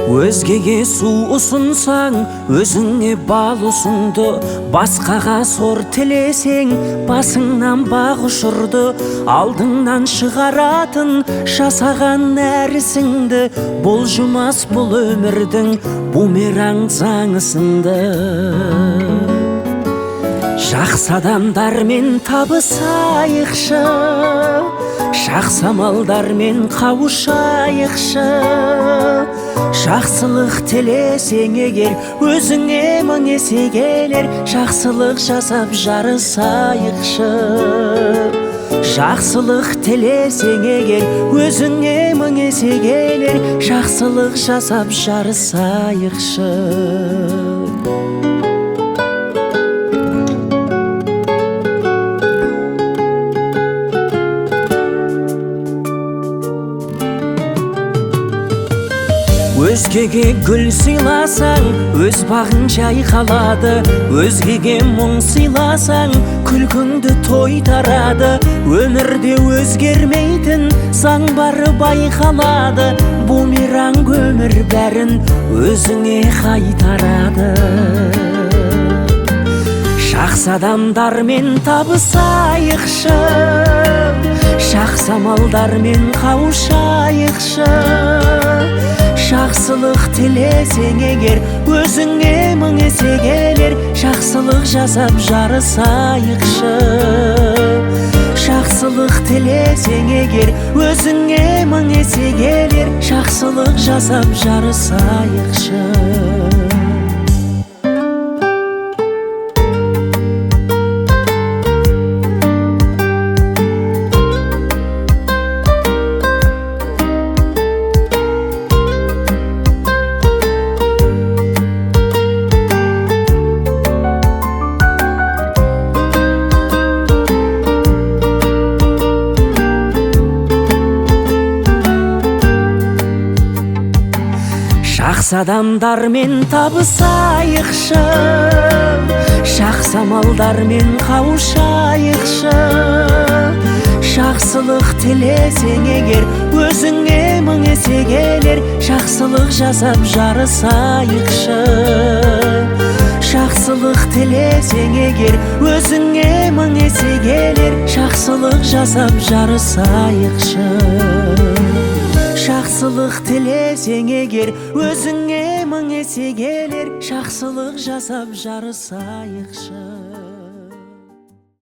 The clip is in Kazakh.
Өзгеге су ұсынсаң, өзіңе бал ұсынды. Басқаға сор тілесең, басыңнан бақ ұшырды. Алдыңнан шығаратын жасаған нәрісіңді, болжымас бұл өмірдің бумеранг заңы сынды. Жақсы адамдармен табысайықшы, жақсы амалдармен қауышайықшы. Жақсылық тілесең егер, өзіңе мың есе келер. Жақсылық жасап жарысайықшы. Жақсылық тілесең егер, өзіңе мың есе келер. Жақсылық жасап жарысайықшы. Өзгеге гүл сыйласаң, өз бағың жайқалады. Өзгеге мұң сыйласаң, күлкіңді тойтарады. Өмірде өзгермейтін заң бары байқалады. Бумеранг өмір бәрін өзіңе қайтарады. Жақсы адамдармен табысайықшы, жақсы амалдармен қауышайықшы. Жақсылық тілесең егер, өзіңе мың есе келер. Жақсылық жасап жарысайықшы. Жақсылық тілесең егер, өзіңе мың есе келер. Жақсылық жасап жарысайықшы. Жақсы адамдармен табысайықшы, жақсы амалдармен қауышайықшы. Жақсылық тілесең егер, өзіңе мың есе келер. Жақсылық жасап жарысайықшы. Жақсылық тілесең егер, өзіңе мың есе келер. Жақсылық жасап жарысайықшы. Жақсылық тілесең егер, өзіңе мың есе келер. Жақсылық жасап жарысайықшы.